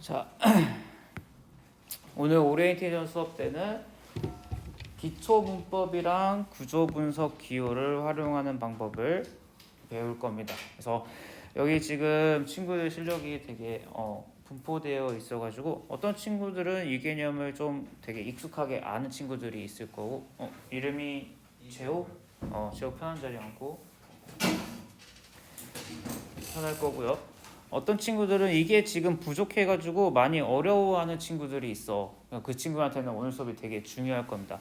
자, 오늘 오리엔테이션 수업 때는 기초 문법이랑 구조 분석 기호를 활용하는 방법을 배울 겁니다. 그래서 여기 지금 친구들 실력이 되게 분포되어 있어가지고 어떤 친구들은 이 개념을 좀 되게 익숙하게 아는 친구들이 있을 거고, 이름이 재호? 재호 편한 자리 앉고 편할 거고요. 어떤 친구들은 이게 지금 부족해가지고 많이 어려워하는 친구들이 있어. 그 친구한테는 오늘 수업이 되게 중요할 겁니다.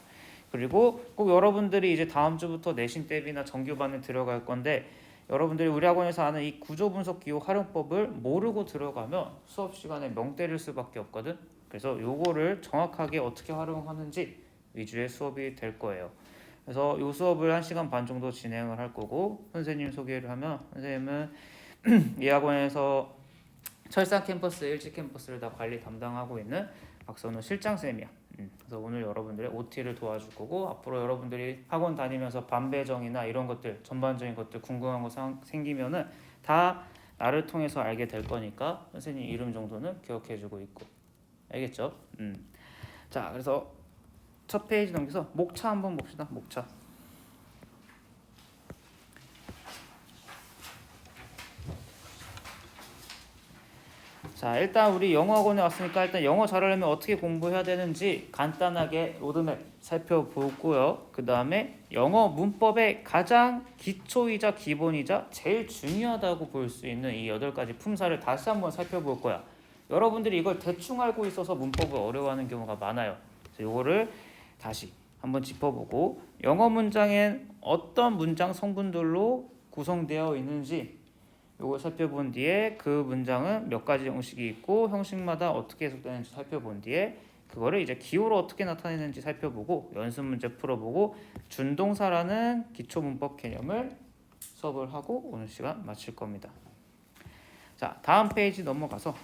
그리고 꼭 여러분들이 이제 다음 주부터 내신 대비나 정규반에 들어갈 건데, 여러분들이 우리 학원에서 하는 이 구조 분석 기호 활용법을 모르고 들어가면 수업 시간에 멍 때릴 수밖에 없거든. 그래서 요거를 정확하게 어떻게 활용하는지 위주의 수업이 될 거예요. 그래서 이 수업을 1시간 반 정도 진행을 할 거고, 선생님 소개를 하면 선생님은 이 학원에서 철산 캠퍼스, 일지 캠퍼스를 다 관리 담당하고 있는 박선우 실장쌤이야. 그래서 오늘 여러분들의 OT를 도와줄 거고, 앞으로 여러분들이 학원 다니면서 반배정이나 이런 것들, 전반적인 것들 궁금한 거 생기면은 다 나를 통해서 알게 될 거니까 선생님 이름 정도는 기억해주고 있고, 알겠죠? 자, 그래서 첫 페이지 넘겨서 목차 한번 봅시다. 목차. 자, 일단 우리 영어 학원에 왔으니까 일단 영어 잘하려면 어떻게 공부해야 되는지 간단하게 로드맵 살펴보고요. 그 다음에 영어 문법의 가장 기초이자 기본이자 제일 중요하다고 볼 수 있는 이 8가지 품사를 다시 한번 살펴볼 거야. 여러분들이 이걸 대충 알고 있어서 문법을 어려워하는 경우가 많아요. 그래서 이거를 다시 한번 짚어보고, 영어 문장엔 어떤 문장 성분들로 구성되어 있는지 요걸 살펴본 뒤에 그 문장은 몇 가지 형식이 있고 형식마다 어떻게 해석되는지 살펴본 뒤에 그거를 이제 기호로 어떻게 나타내는지 살펴보고 연습 문제 풀어보고 준동사라는 기초 문법 개념을 수업을 하고 오늘 시간 마칠 겁니다. 자, 다음 페이지 넘어가서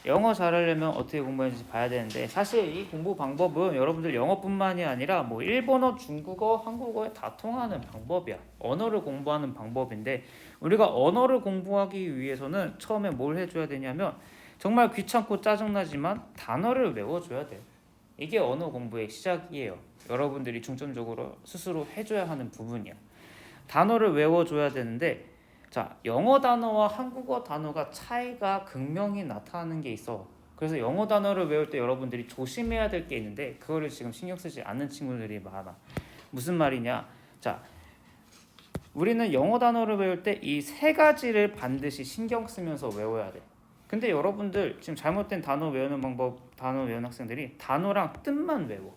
영어 잘하려면 어떻게 공부하는지 봐야 되는데, 사실 이 공부 방법은 여러분들 영어뿐만이 아니라 뭐 일본어, 중국어, 한국어에 다 통하는 방법이야. 언어를 공부하는 방법인데, 우리가 언어를 공부하기 위해서는 처음에 뭘 해줘야 되냐면, 정말 귀찮고 짜증나지만 단어를 외워줘야 돼. 이게 언어 공부의 시작이에요. 여러분들이 중점적으로 스스로 해줘야 하는 부분이야. 단어를 외워줘야 되는데, 자, 영어 단어와 한국어 단어가 차이가 극명히 나타나는 게 있어. 그래서 영어 단어를 외울 때 여러분들이 조심해야 될 게 있는데 그거를 지금 신경 쓰지 않는 친구들이 많아. 무슨 말이냐? 자, 우리는 영어 단어를 외울 때 이 3가지를 반드시 신경 쓰면서 외워야 돼. 근데 여러분들 지금 잘못된 단어 외우는 방법, 단어 외우는 학생들이 단어랑 뜻만 외워.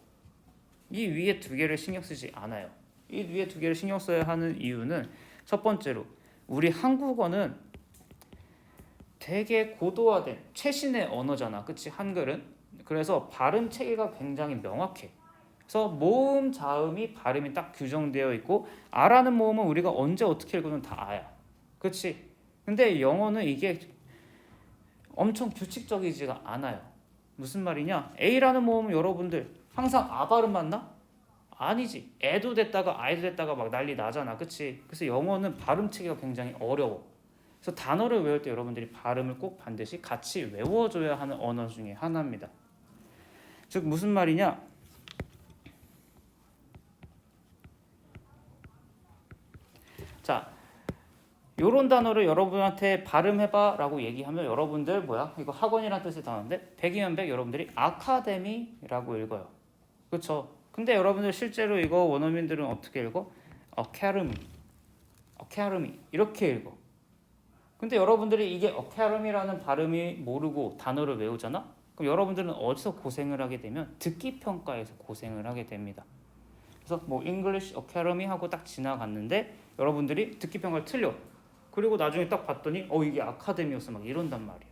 이 위에 2개를 신경 쓰지 않아요. 이 위에 2개를 신경 써야 하는 이유는 첫 번째로 우리 한국어는 되게 고도화된 최신의 언어잖아. 그치? 한글은. 그래서 발음 체계가 굉장히 명확해. 그래서 모음, 자음이 발음이 딱 규정되어 있고, 아라는 모음은 우리가 언제 어떻게 읽으면 다 아야. 그치? 근데 영어는 이게 엄청 규칙적이지가 않아요. 무슨 말이냐? A라는 모음은 여러분들 항상 아 발음 맞나? 아니지. 애도 됐다가 아이도 됐다가 막 난리 나잖아. 그치? 그래서 영어는 발음 체계가 굉장히 어려워. 그래서 단어를 외울 때 여러분들이 발음을 꼭 반드시 같이 외워줘야 하는 언어 중에 하나입니다. 즉 무슨 말이냐? 자, 요런 단어를 여러분한테 발음해봐 라고 얘기하면 여러분들 뭐야? 이거 학원이란 뜻의 단어인데 100이면 100 여러분들이 아카데미라고 읽어요. 그쵸? 근데 여러분들 실제로 이거 원어민들은 어떻게 읽어? 어카데미 이렇게 읽어. 근데 여러분들이 이게 어카데미라는 발음이 모르고 단어를 외우잖아? 그럼 여러분들은 어디서 고생을 하게 되면 듣기 평가에서 고생을 하게 됩니다. 그래서 뭐 English Academy 하고 딱 지나갔는데 여러분들이 듣기 평가를 틀려. 그리고 나중에 딱 봤더니 이게 아카데미였어 막 이런단 말이야.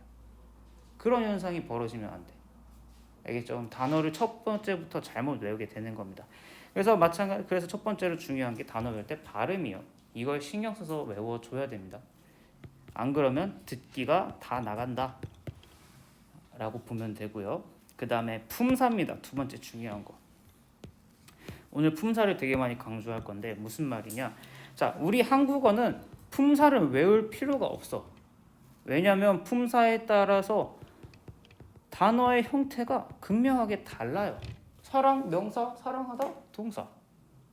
그런 현상이 벌어지면 안 돼. 알겠죠? 단어를 첫 번째부터 잘못 외우게 되는 겁니다. 그래서 그래서 첫 번째로 중요한 게 단어 외울 때 발음이요. 이걸 신경 써서 외워줘야 됩니다. 안 그러면 듣기가 다 나간다 라고 보면 되고요. 그 다음에 품사입니다. 두 번째 중요한 거. 오늘 품사를 되게 많이 강조할 건데 무슨 말이냐? 자, 우리 한국어는 품사를 외울 필요가 없어. 왜냐하면 품사에 따라서 단어의 형태가 극명하게 달라요. 사랑, 명사, 사랑하다, 동사.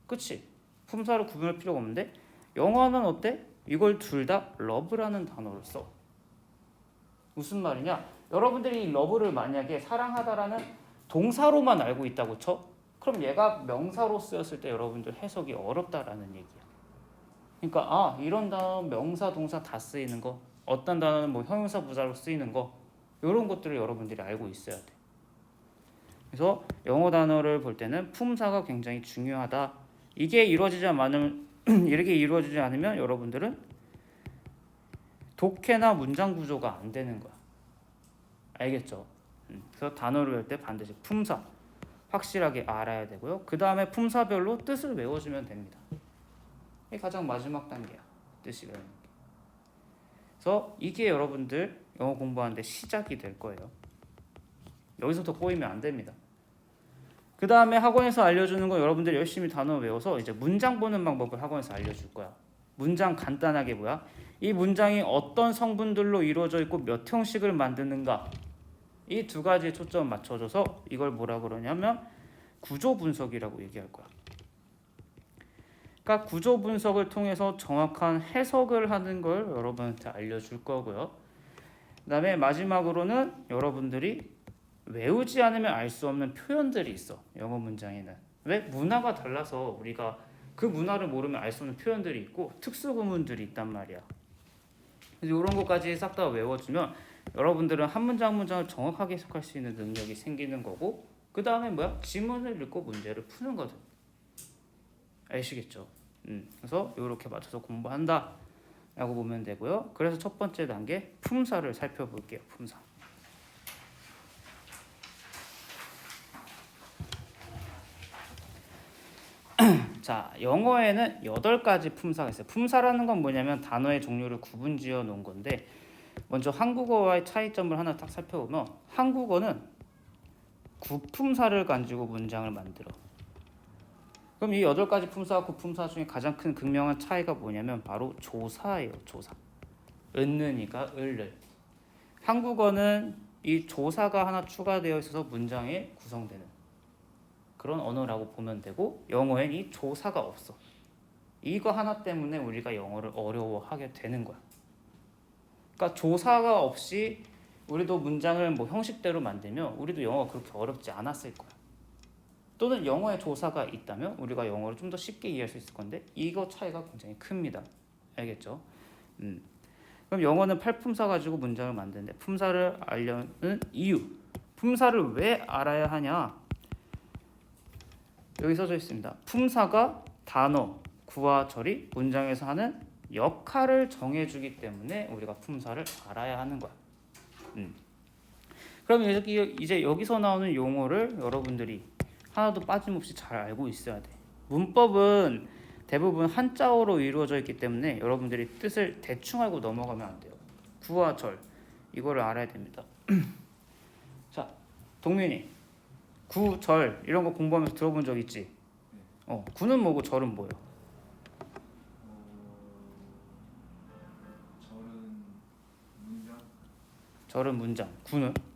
그치? 품사를 구분할 필요가 없는데 영어는 어때? 이걸 둘 다 love라는 단어를 써. 무슨 말이냐? 여러분들이 이 love를 만약에 사랑하다라는 동사로만 알고 있다고 쳐? 그럼 얘가 명사로 쓰였을 때 여러분들 해석이 어렵다라는 얘기야. 그러니까 이런 단어 명사, 동사 다 쓰이는 거, 어떤 단어는 뭐 형용사, 부사로 쓰이는 거, 이런 것들을 여러분들이 알고 있어야 돼. 그래서 영어 단어를 볼 때는 품사가 굉장히 중요하다. 이게 이루어지지 않으면 이렇게 이루어지지 않으면 여러분들은 독해나 문장 구조가 안 되는 거야. 알겠죠? 그래서 단어를 외울 때 반드시 품사 확실하게 알아야 되고요. 그 다음에 품사별로 뜻을 외워주면 됩니다. 이게 가장 마지막 단계야. 뜻이 외우는 게. 그래서 이게 여러분들 영어 공부하는데 시작이 될 거예요. 여기서부터 꼬이면 안 됩니다. 그 다음에 학원에서 알려주는 건 여러분들 열심히 단어 외워서 이제 문장 보는 방법을 학원에서 알려줄 거야. 문장 간단하게 뭐야? 이 문장이 어떤 성분들로 이루어져 있고 몇 형식을 만드는가, 이 두 가지에 초점을 맞춰줘서 이걸 뭐라 그러냐면 구조 분석이라고 얘기할 거야. 그러니까 구조 분석을 통해서 정확한 해석을 하는 걸 여러분한테 알려줄 거고요. 그 다음에 마지막으로는 여러분들이 외우지 않으면 알 수 없는 표현들이 있어. 영어 문장에는. 왜? 문화가 달라서 우리가 그 문화를 모르면 알 수 없는 표현들이 있고 특수 구문들이 있단 말이야. 그래서 이런 것까지 싹 다 외워주면 여러분들은 한 문장 한 문장을 정확하게 해석할 수 있는 능력이 생기는 거고, 그 다음에 뭐야? 지문을 읽고 문제를 푸는 거든. 아시겠죠? 그래서 이렇게 맞춰서 공부한다 라고 보면 되고요. 그래서 첫 번째 단계 품사를 살펴볼게요. 품사. 자, 영어에는 8가지 품사가 있어요. 품사라는 건 뭐냐면 단어의 종류를 구분지어 놓은 건데, 먼저 한국어와의 차이점을 하나 딱 살펴보면 한국어는 구품사를 가지고 문장을 만들어. 그럼 이 8가지 품사와 구품사 중에 가장 큰 극명한 차이가 뭐냐면 바로 조사예요. 조사. 은는이가 을을. 한국어는 이 조사가 하나 추가되어 있어서 문장에 구성되는 그런 언어라고 보면 되고, 영어엔 이 조사가 없어. 이거 하나 때문에 우리가 영어를 어려워하게 되는 거야. 그러니까 조사가 없이 우리도 문장을 뭐 형식대로 만들면 우리도 영어가 그렇게 어렵지 않았을 거야. 또는 영어에 조사가 있다면 우리가 영어를 좀 더 쉽게 이해할 수 있을 건데, 이거 차이가 굉장히 큽니다. 알겠죠? 그럼 영어는 팔품사 가지고 문장을 만드는데 품사를 알려는 이유. 품사를 왜 알아야 하냐? 여기 써져 있습니다. 품사가 단어, 구와 절이 문장에서 하는 역할을 정해주기 때문에 우리가 품사를 알아야 하는 거야. 그럼 이제 여기서 나오는 용어를 여러분들이 하나도 빠짐없이 잘 알고 있어야 돼. 문법은 대부분 한자어로 이루어져 있기 때문에 여러분들이 뜻을 대충 알고 넘어가면 안 돼요. 구와 절 이거를 알아야 됩니다. 자, 동민이 구, 절 이런 거 공부하면서 들어본 적 있지? 구는 뭐고 절은 뭐예요? 절은 문장. 절은 문장. 구는 모르겠어요.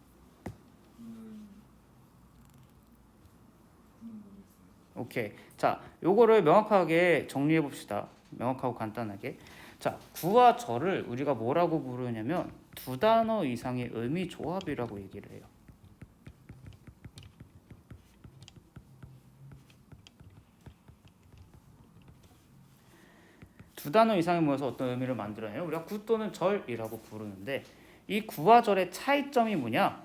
오케이. 자, 요거를 명확하게 정리해 봅시다. 명확하고 간단하게. 자, 구와 절을 우리가 뭐라고 부르냐면 두 단어 이상의 의미 조합이라고 얘기를 해요. 두 단어 이상이 모여서 어떤 의미를 만들어내요? 우리가 구 또는 절이라고 부르는데, 이 구와 절의 차이점이 뭐냐?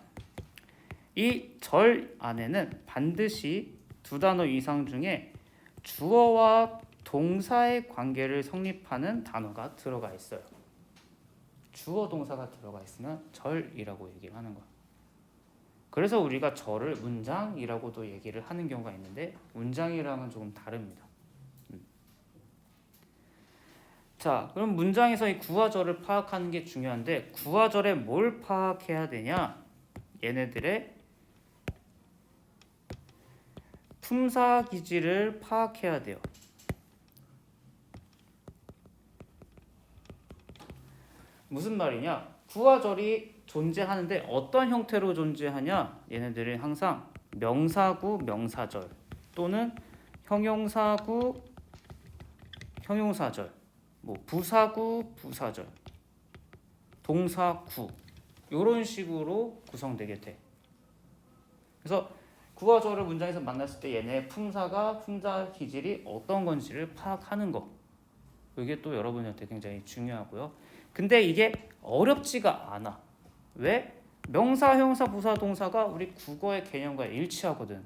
이 절 안에는 반드시 두 단어 이상 중에 주어와 동사의 관계를 성립하는 단어가 들어가 있어요. 주어 동사가 들어가 있으면 절이라고 얘기를 하는 거야. 그래서 우리가 절을 문장이라고도 얘기를 하는 경우가 있는데 문장이랑은 조금 다릅니다. 자, 그럼 문장에서 이 구와 절을 파악하는 게 중요한데, 구와 절에 뭘 파악해야 되냐? 얘네들의 품사 기질을 파악해야 돼요. 무슨 말이냐? 구와절이 존재하는데 어떤 형태로 존재하냐? 얘네들은 항상 명사구, 명사절 또는 형용사구, 형용사절, 뭐 부사구, 부사절, 동사구 이런 식으로 구성되게 돼. 그래서 구와절을 문장에서 만났을 때 얘네의 품사가 품사 기질이 어떤 건지를 파악하는 거. 이게 또 여러분한테 굉장히 중요하고요. 근데 이게 어렵지가 않아. 왜? 명사, 형용사, 부사, 동사가 우리 국어의 개념과 일치하거든.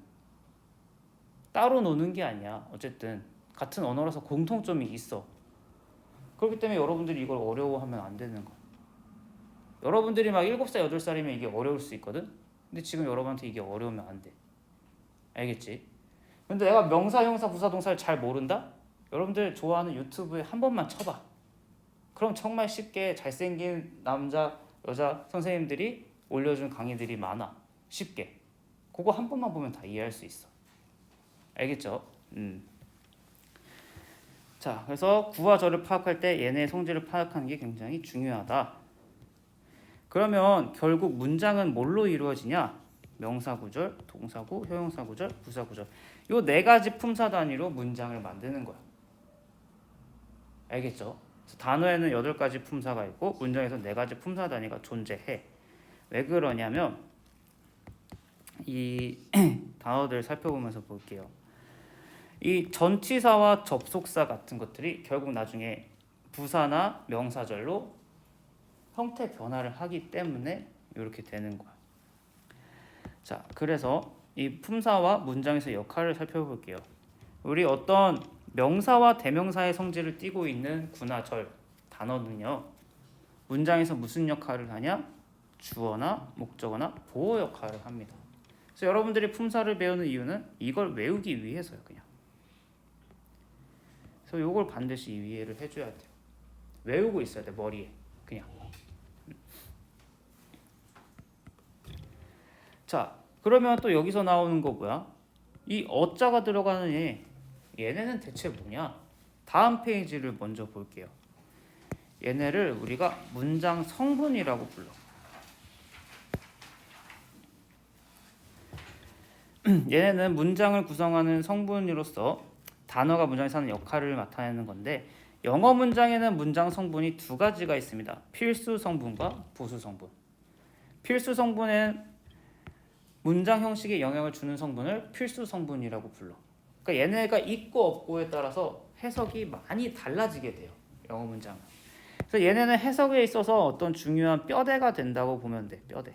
따로 노는 게 아니야. 어쨌든 같은 언어라서 공통점이 있어. 그렇기 때문에 여러분들이 이걸 어려워하면 안 되는 거야. 여러분들이 막 7살, 8살이면 이게 어려울 수 있거든. 근데 지금 여러분한테 이게 어려우면 안 돼. 알겠지? 근데 내가 명사, 형용사, 부사, 동사를 잘 모른다? 여러분들 좋아하는 유튜브에 한 번만 쳐봐. 그럼 정말 쉽게 잘생긴 남자, 여자 선생님들이 올려준 강의들이 많아. 쉽게. 그거 한 번만 보면 다 이해할 수 있어. 알겠죠? 자, 그래서 구와 절을 파악할 때 얘네의 성질을 파악하는 게 굉장히 중요하다. 그러면 결국 문장은 뭘로 이루어지냐? 명사구절, 동사구, 형용사구절, 부사구절. 요 네 가지 품사 단위로 문장을 만드는 거야. 알겠죠? 그래서 단어에는 8가지 품사가 있고 문장에서 4가지 품사 단위가 존재해. 왜 그러냐면 이 단어들 살펴보면서 볼게요. 이 전치사와 접속사 같은 것들이 결국 나중에 부사나 명사절로 형태 변화를 하기 때문에 이렇게 되는 거야. 자, 그래서 이 품사와 문장에서 역할을 살펴볼게요. 우리 어떤 명사와 대명사의 성질을 띠고 있는 구나 절 단어는요. 문장에서 무슨 역할을 하냐? 주어나 목적어나 보어 역할을 합니다. 그래서 여러분들이 품사를 배우는 이유는 이걸 외우기 위해서요, 그냥. 그래서 이걸 반드시 이해를 해줘야 돼요. 외우고 있어야 돼, 머리에 그냥. 자, 그러면 또 여기서 나오는 거 뭐야? 이 어자가 들어가는 얘네는 대체 뭐냐? 다음 페이지를 먼저 볼게요. 얘네를 우리가 문장 성분이라고 불러. 얘네는 문장을 구성하는 성분으로서 단어가 문장에서 하는 역할을 나타내는 건데 영어 문장에는 문장 성분이 2가지가 있습니다. 필수 성분과 부수 성분. 필수 성분은 문장 형식에 영향을 주는 성분을 필수 성분이라고 불러. 그러니까 얘네가 있고 없고에 따라서 해석이 많이 달라지게 돼요. 영어 문장은. 그래서 얘네는 해석에 있어서 어떤 중요한 뼈대가 된다고 보면 돼. 뼈대.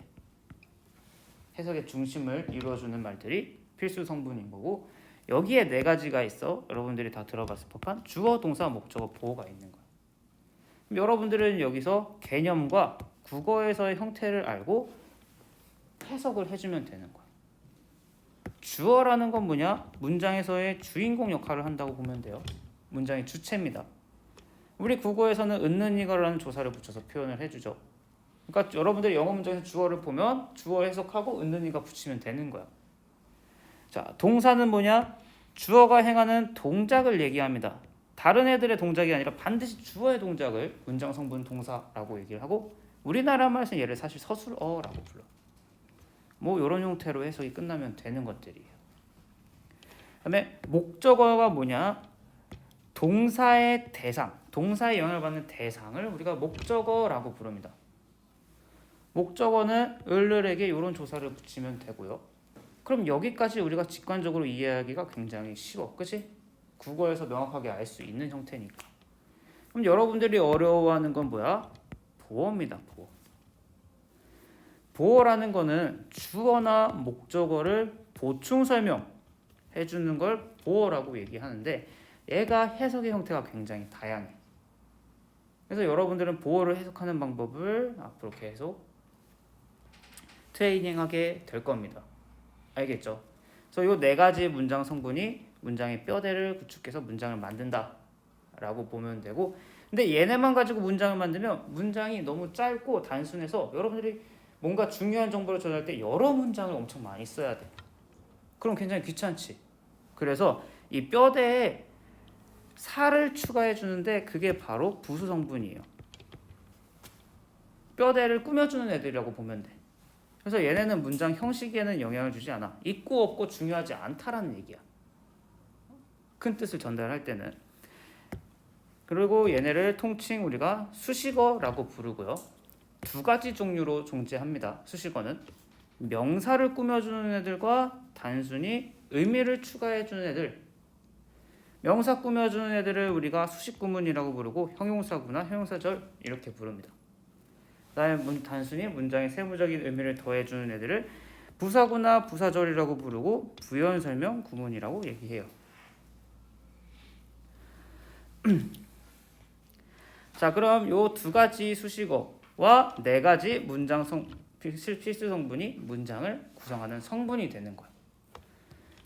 해석의 중심을 이루어주는 말들이 필수 성분인 거고 여기에 4가지가 있어. 여러분들이 다 들어봤을 법한 주어, 동사, 목적어, 보어가 있는 거야. 그럼 여러분들은 여기서 개념과 국어에서의 형태를 알고 해석을 해주면 되는 거야. 주어라는 건 뭐냐? 문장에서의 주인공 역할을 한다고 보면 돼요. 문장의 주체입니다. 우리 국어에서는 있는 이거라는 조사를 붙여서 표현을 해주죠. 그러니까 여러분들이 영어 문장에서 주어를 보면 주어 해석하고 있는 이가 붙이면 되는 거야. 자, 동사는 뭐냐? 주어가 행하는 동작을 얘기합니다. 다른 애들의 동작이 아니라 반드시 주어의 동작을 문장 성분 동사라고 얘기를 하고 우리나라 말에서는 얘를 사실 서술어라고 불러. 뭐 이런 형태로 해석이 끝나면 되는 것들이에요. 그다음에 목적어가 뭐냐? 동사의 대상, 동사의 영향을 받는 대상을 우리가 목적어라고 부릅니다. 목적어는 을을에게 이런 조사를 붙이면 되고요. 그럼 여기까지 우리가 직관적으로 이해하기가 굉장히 쉬워, 그치? 국어에서 명확하게 알 수 있는 형태니까. 그럼 여러분들이 어려워하는 건 뭐야? 보어입니다. 보어. 보어라는 거는 주어나 목적어를 보충 설명해 주는 걸 보어라고 얘기하는데 얘가 해석의 형태가 굉장히 다양해. 그래서 여러분들은 보어를 해석하는 방법을 앞으로 계속 트레이닝하게 될 겁니다. 알겠죠? 그래서 이 4가지 문장 성분이 문장의 뼈대를 구축해서 문장을 만든다 라고 보면 되고 근데 얘네만 가지고 문장을 만들면 문장이 너무 짧고 단순해서 여러분들이 뭔가 중요한 정보를 전할 때 여러 문장을 엄청 많이 써야 돼. 그럼 굉장히 귀찮지. 그래서 이 뼈대에 살을 추가해 주는데 그게 바로 부수 성분이에요. 뼈대를 꾸며주는 애들이라고 보면 돼. 그래서 얘네는 문장 형식에는 영향을 주지 않아. 있고 없고 중요하지 않다라는 얘기야. 큰 뜻을 전달할 때는. 그리고 얘네를 통칭 우리가 수식어라고 부르고요. 두 가지 종류로 존재합니다. 수식어는 명사를 꾸며주는 애들과 단순히 의미를 추가해주는 애들. 명사 꾸며주는 애들을 우리가 수식구문이라고 부르고 형용사구나 형용사절 이렇게 부릅니다. 그다음에 단순히 문장에 세부적인 의미를 더해주는 애들을 부사구나 부사절이라고 부르고 부연설명 구문이라고 얘기해요. 자, 그럼 요 두 가지 수식어와 네 가지 문장 필수 성분이 문장을 구성하는 성분이 되는 거예요.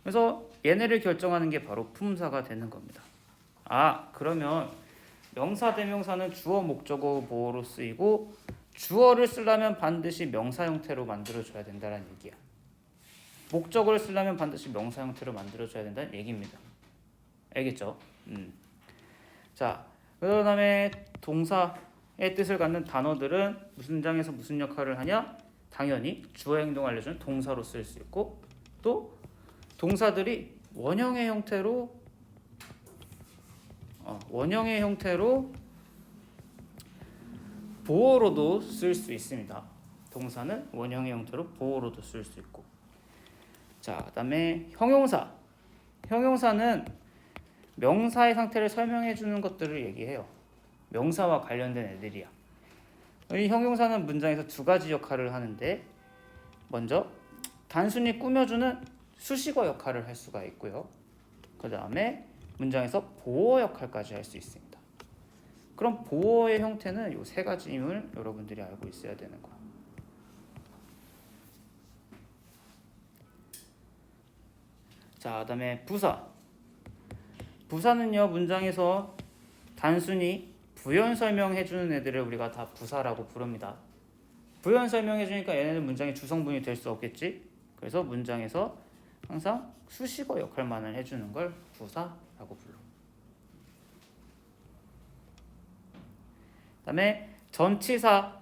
그래서 얘네를 결정하는 게 바로 품사가 되는 겁니다. 아, 그러면 명사 대명사는 주어 목적어 보어로 쓰이고 주어를 쓰려면 반드시 명사 형태로 만들어줘야 된다는 얘기야. 목적어를 쓰려면 반드시 명사 형태로 만들어줘야 된다는 얘기입니다. 알겠죠? 자, 그 다음에 동사의 뜻을 갖는 단어들은 무슨 문장에서 무슨 역할을 하냐? 당연히 주어 행동을 알려주는 동사로 쓸 수 있고 또 동사들이 원형의 형태로 보어로도 쓸 수 있습니다. 동사는 원형의 형태로 보어로도 쓸 수 있고. 자, 그다음에 형용사. 형용사는 명사의 상태를 설명해 주는 것들을 얘기해요. 명사와 관련된 애들이야. 이 형용사는 문장에서 두 가지 역할을 하는데 먼저 단순히 꾸며주는 수식어 역할을 할 수가 있고요. 그 다음에 문장에서 보어 역할까지 할 수 있습니다. 그럼 보어의 형태는 이 세 가지임을 여러분들이 알고 있어야 되는 거야. 자, 그 다음에 부사. 부사는요, 문장에서 단순히 부연 설명해주는 애들을 우리가 다 부사라고 부릅니다. 부연 설명해주니까 얘네는 문장의 주성분이 될 수 없겠지. 그래서 문장에서 항상 수식어 역할만을 해주는 걸 부사라고 불러. 그다음에 전치사.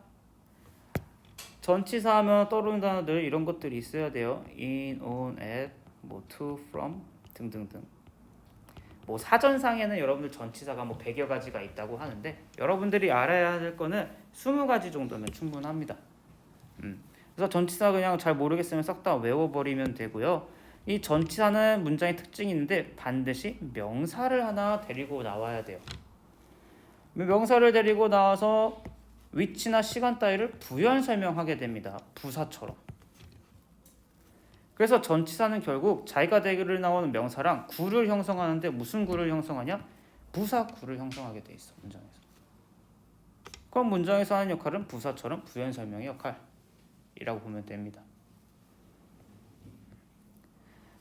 전치사 하면 떠오르는 단어들 이런 것들이 있어야 돼요. in, on, at, to, from 등등등. 사전상에는 여러분들 전치사가 100여 가지가 있다고 하는데 여러분들이 알아야 될 거는 20가지 정도면 충분합니다. 그래서 전치사 그냥 잘 모르겠으면 싹 다 외워버리면 되고요. 이 전치사는 문장의 특징이 있는데 반드시 명사를 하나 데리고 나와야 돼요. 명사를 데리고 나와서 위치나 시간 따위를 부연 설명하게 됩니다. 부사처럼. 그래서 전치사는 결국 자기가 대기를 나오는 명사랑 구를 형성하는데 무슨 구를 형성하냐? 부사 구를 형성하게 돼 있어. 문장에서. 그럼 문장에서 하는 역할은 부사처럼 부연 설명의 역할이라고 보면 됩니다.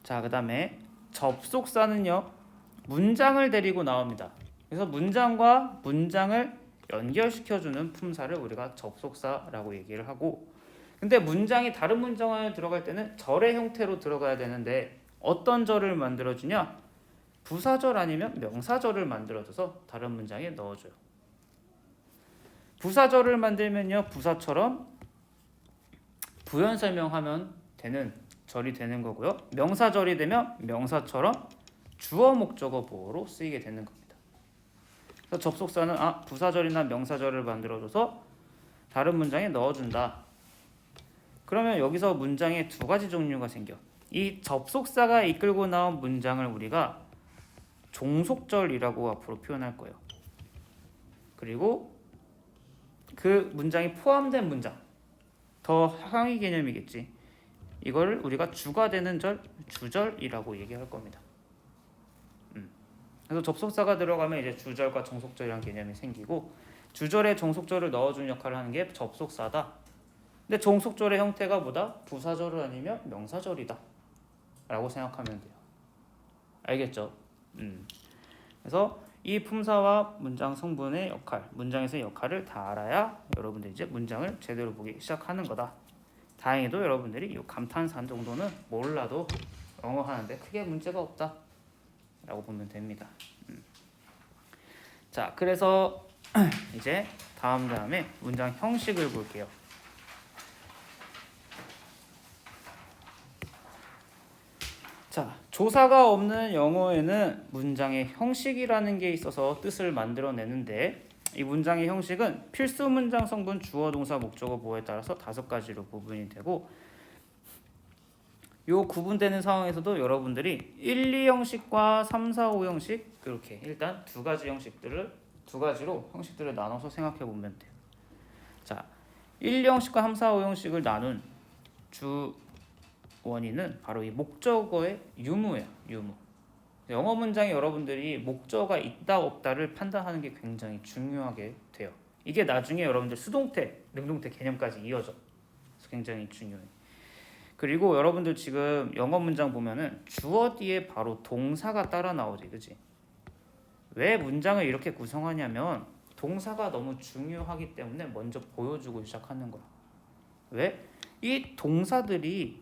자, 그 다음에 접속사는요, 문장을 데리고 나옵니다. 그래서 문장과 문장을 연결시켜주는 품사를 우리가 접속사라고 얘기를 하고, 근데 문장이 다른 문장에 들어갈 때는 절의 형태로 들어가야 되는데 어떤 절을 만들어주냐? 부사절 아니면 명사절을 만들어줘서 다른 문장에 넣어줘요. 부사절을 만들면요, 부사처럼 부연 설명하면 되는 절이 되는 거고요. 명사절이 되면 명사처럼 주어 목적어 보어로 쓰이게 되는 겁니다. 그래서 접속사는 부사절이나 명사절을 만들어줘서 다른 문장에 넣어준다. 그러면 여기서 문장에 두 가지 종류가 생겨. 이 접속사가 이끌고 나온 문장을 우리가 종속절이라고 앞으로 표현할 거예요. 그리고 그 문장이 포함된 문장, 더 상위 개념이겠지. 이걸 우리가 주가 되는 절, 주절이라고 얘기할 겁니다. 그래서 접속사가 들어가면 이제 주절과 종속절이라는 개념이 생기고, 주절에 종속절을 넣어주는 역할을 하는 게 접속사다. 근데 종속절의 형태가 뭐다? 부사절은 아니면 명사절이다 라고 생각하면 돼요. 알겠죠? 그래서 이 품사와 문장 성분의 역할, 문장에서의 역할을 다 알아야 여러분들이 이제 문장을 제대로 보기 시작하는 거다. 다행히도 여러분들이 이 감탄사 정도는 몰라도 영어 하는데 크게 문제가 없다 라고 보면 됩니다. 자, 그래서 이제 다음에 문장 형식을 볼게요. 자, 조사가 없는 영어에는 문장의 형식이라는 게 있어서 뜻을 만들어내는데 이 문장의 형식은 필수 문장 성분 주어 동사 목적어 보호에 따라서 5가지로 구분이 되고 요 구분되는 상황에서도 여러분들이 1, 2 형식과 3, 4, 5 형식 이렇게 일단 두 가지로 형식들을 나눠서 생각해 보면 돼요. 자, 1 형식과 3, 4, 5 형식을 나눈 주 원인은 바로 이 목적어의 유무예요. 유무. 영어 문장에 여러분들이 목적어가 있다 없다를 판단하는 게 굉장히 중요하게 돼요. 이게 나중에 여러분들 수동태, 능동태 개념까지 이어져. 그래서 굉장히 중요해요. 그리고 여러분들 지금 영어 문장 보면은 주어 뒤에 바로 동사가 따라 나오지, 그치? 왜 문장을 이렇게 구성하냐면 동사가 너무 중요하기 때문에 먼저 보여주고 시작하는 거야. 왜? 이 동사들이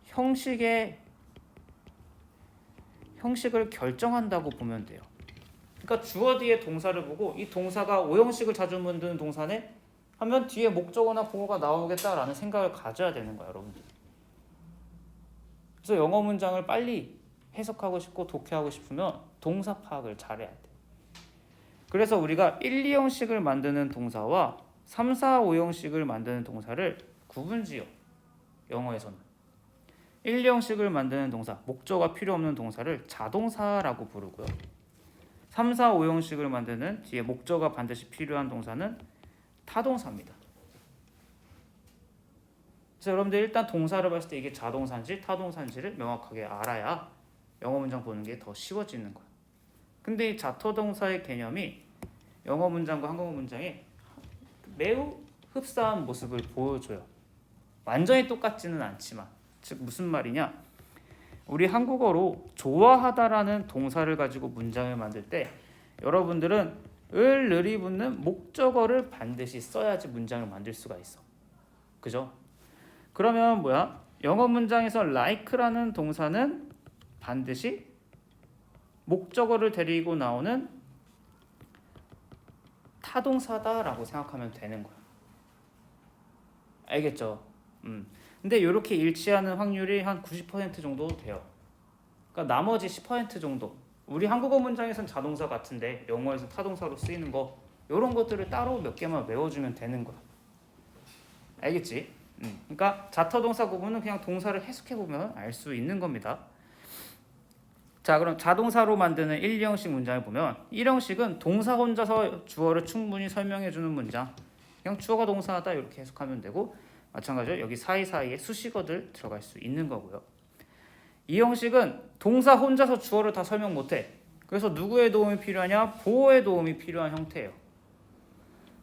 형식을 결정한다고 보면 돼요. 그러니까 주어 뒤에 동사를 보고 이 동사가 5형식을 자주 만드는 동사네 하면 뒤에 목적어나 보어가 나오겠다라는 생각을 가져야 되는 거야, 여러분들. 그래서 영어 문장을 빨리 해석하고 싶고 독해하고 싶으면 동사 파악을 잘해야 돼. 그래서 우리가 1, 2형식을 만드는 동사와 3, 4, 5형식을 만드는 동사를 구분지어. 영어에서는 1, 2형식을 만드는 동사, 목적어가 필요 없는 동사를 자동사라고 부르고요. 3, 4, 5형식을 만드는 뒤에 목적어가 반드시 필요한 동사는 타동사입니다. 그래서 여러분들 일단 동사를 봤을 때 이게 자동사인지 타동사인지를 명확하게 알아야 영어 문장 보는 게 더 쉬워지는 거야. 근데 이 자토동사의 개념이 영어 문장과 한국어 문장에 매우 흡사한 모습을 보여줘요. 완전히 똑같지는 않지만, 즉 무슨 말이냐? 우리 한국어로 좋아하다라는 동사를 가지고 문장을 만들 때 여러분들은 을, 을이 붙는 목적어를 반드시 써야지 문장을 만들 수가 있어. 그죠? 그러면 뭐야? 영어 문장에서 like라는 동사는 반드시 목적어를 데리고 나오는 타동사다라고 생각하면 되는 거야. 알겠죠? 근데 이렇게 일치하는 확률이 한 90% 정도 돼요. 그러니까 나머지 10% 정도. 우리 한국어 문장에서는 자동사 같은데 영어에서 타동사로 쓰이는 거 이런 것들을 따로 몇 개만 외워주면 되는 거야. 알겠지? 그러니까 자터동사 구분은 그냥 동사를 해석해보면 알 수 있는 겁니다. 자, 그럼 자동사로 만드는 1, 2형식 문장을 보면 1형식은 동사 혼자서 주어를 충분히 설명해주는 문장. 그냥 주어가 동사하다 이렇게 해석하면 되고 마찬가지로 여기 사이사이에 수식어들 들어갈 수 있는 거고요. 이 형식은 동사 혼자서 주어를 다 설명 못해. 그래서 누구의 도움이 필요하냐? 보어의 도움이 필요한 형태예요.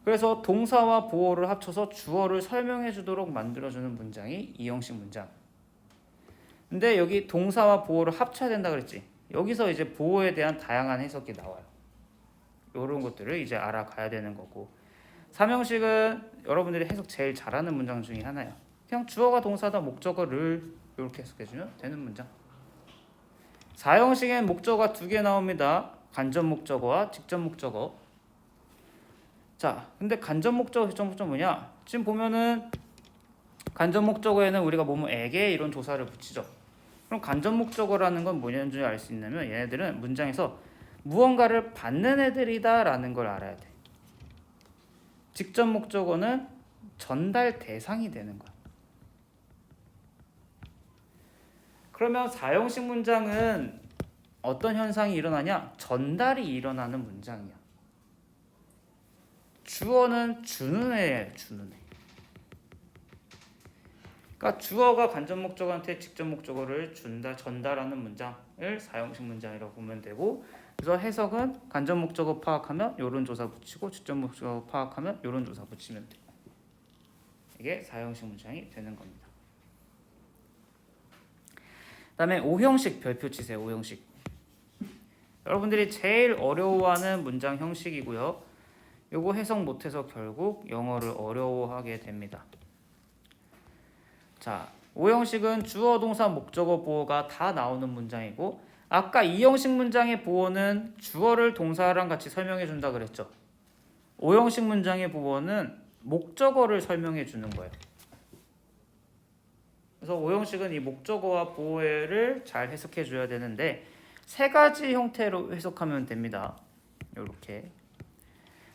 그래서 동사와 보어를 합쳐서 주어를 설명해 주도록 만들어주는 문장이 이 형식 문장. 근데 여기 동사와 보어를 합쳐야 된다 그랬지. 여기서 이제 보어에 대한 다양한 해석이 나와요. 이런 것들을 이제 알아가야 되는 거고. 3형식은 여러분들이 해석 제일 잘하는 문장 중에 하나야. 그냥 주어가 동사다 목적어를 이렇게 해석해주면 되는 문장. 4형식엔 목적어가 2개 나옵니다. 간접 목적어와 직접 목적어. 자, 근데 간접 목적어, 직접 목적어 뭐냐? 지금 보면은 간접 목적어에는 우리가 뭐뭐에게 이런 조사를 붙이죠. 그럼 간접 목적어라는 건 뭐냐는지 알 수 있냐면 얘네들은 문장에서 무언가를 받는 애들이다라는 걸 알아야 돼. 직접 목적어는 전달 대상이 되는 거야. 그러면 4형식 문장은 어떤 현상이 일어나냐? 전달이 일어나는 문장이야. 주어는 주는 애예요. 주는 애. 그러니까 주어가 간접 목적어한테 직접 목적어를 전달하는 문장을 4형식 문장이라고 보면 되고, 그래서 해석은 간접 목적어 파악하면 요런 조사 붙이고 직접 목적어 파악하면 요런 조사 붙이면 돼. 이게 4형식 문장이 되는 겁니다. 그다음에 5형식 별표 치세요. 5형식. 여러분들이 제일 어려워하는 문장 형식이고요. 요거 해석 못해서 결국 영어를 어려워하게 됩니다. 자, 5형식은 주어, 동사, 목적어, 보어가 다 나오는 문장이고 아까 이 형식 문장의 보어는 주어를 동사랑 같이 설명해 준다 그랬죠. 5형식 문장의 보어는 목적어를 설명해 주는 거예요. 그래서 5형식은 이 목적어와 보어를 잘 해석해 줘야 되는데 세 가지 형태로 해석하면 됩니다. 이렇게.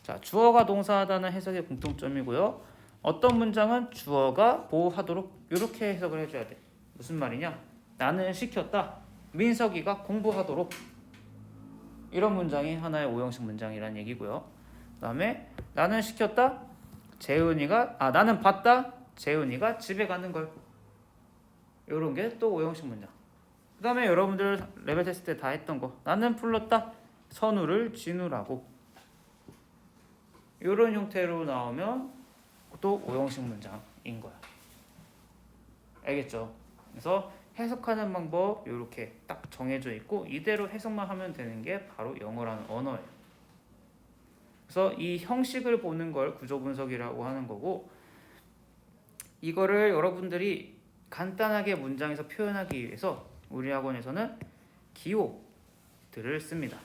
자, 주어가 동사하다는 해석의 공통점이고요. 어떤 문장은 주어가 보호하도록 이렇게 해석을 해줘야 돼. 무슨 말이냐? 나는 시켰다. 민석이가 공부하도록. 이런 문장이 하나의 5형식 문장이라는 얘기고요. 그다음에 나는 시켰다. 나는 봤다. 재은이가 집에 가는 걸. 이런 게 또 5형식 문장. 그다음에 여러분들 레벨 테스트 때 다 했던 거. 나는 불렀다. 선우를 진우라고. 이런 형태로 나오면 또 5형식 문장인 거야. 알겠죠? 그래서 해석하는 방법 이렇게 딱 정해져 있고 이대로 해석만 하면 되는 게 바로 영어라는 언어예요. 그래서 이 형식을 보는 걸 구조 분석이라고 하는 거고 이거를 여러분들이 간단하게 문장에서 표현하기 위해서 우리 학원에서는 기호들을 씁니다.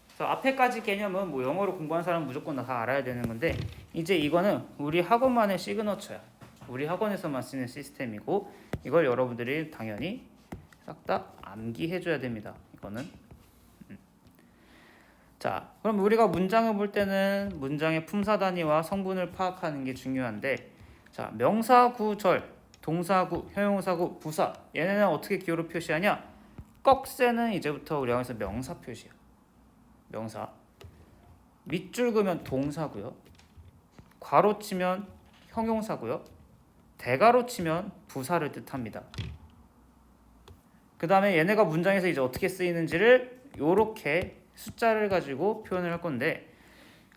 그래서 앞에까지 개념은 뭐 영어로 공부하는 사람은 무조건 다 알아야 되는 건데 이제 이거는 우리 학원만의 시그너처야. 우리 학원에서만 쓰는 시스템이고 이걸 여러분들이 당연히 싹 다 암기해줘야 됩니다. 이거는 자, 그럼 우리가 문장을 볼 때는 문장의 품사 단위와 성분을 파악하는 게 중요한데 자, 명사구절, 동사구, 형용사구, 부사 얘네는 어떻게 기호로 표시하냐? 꺽쇠는 이제부터 우리 학원에서 명사 표시야. 명사. 밑줄 그으면 동사고요. 괄호 치면 형용사고요. 대괄호 치면 부사를 뜻합니다. 그 다음에 얘네가 문장에서 이제 어떻게 쓰이는지를 요렇게 숫자를 가지고 표현을 할 건데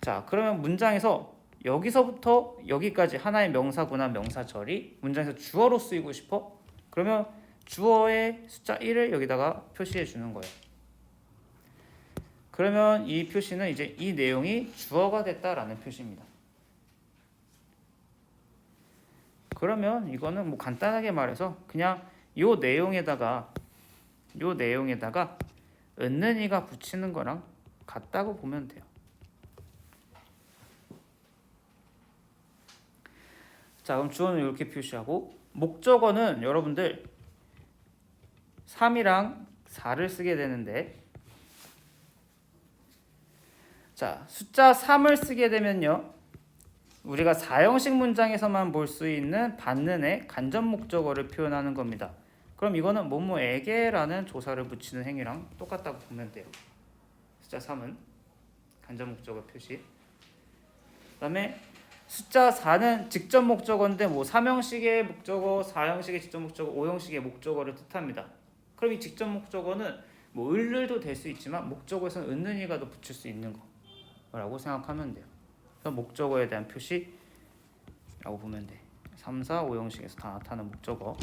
자 그러면 문장에서 여기서부터 여기까지 하나의 명사구나 명사절이 문장에서 주어로 쓰이고 싶어? 그러면 주어의 숫자 1을 여기다가 표시해 주는 거예요. 그러면 이 표시는 이제 이 내용이 주어가 됐다라는 표시입니다. 그러면 이거는 뭐 간단하게 말해서 그냥 요 내용에다가 은는이가 붙이는 거랑 같다고 보면 돼요. 자, 그럼 주어는 이렇게 표시하고 목적어는 여러분들 3이랑 4를 쓰게 되는데 자, 숫자 3을 쓰게 되면요. 우리가 4형식 문장에서만 볼 수 있는 받는의 간접 목적어를 표현하는 겁니다. 그럼 이거는 뭐뭐에게라는 조사를 붙이는 행위랑 똑같다고 보면 돼요. 숫자 3은 간접 목적어 표시. 그다음에 숫자 4는 직접 목적어인데 뭐 3형식의 목적어, 4형식의 직접 목적어, 5형식의 목적어를 뜻합니다. 그럼 이 직접 목적어는 뭐 을을도 될 수 있지만 목적어에서는 은는이가 더 붙일 수 있는 거라고 생각하면 돼요. 그래서 목적어에 대한 표시라고 보면 돼. 3, 4, 5형식에서 다 나타나는 목적어.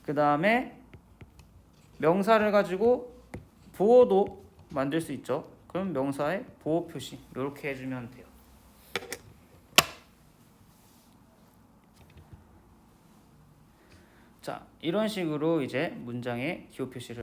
그 다음에 명사를 가지고 보어도 만들 수 있죠. 그럼 명사의 보어 표시 이렇게 해주면 돼요. 자, 이런 식으로 이제 문장의 기호 표시를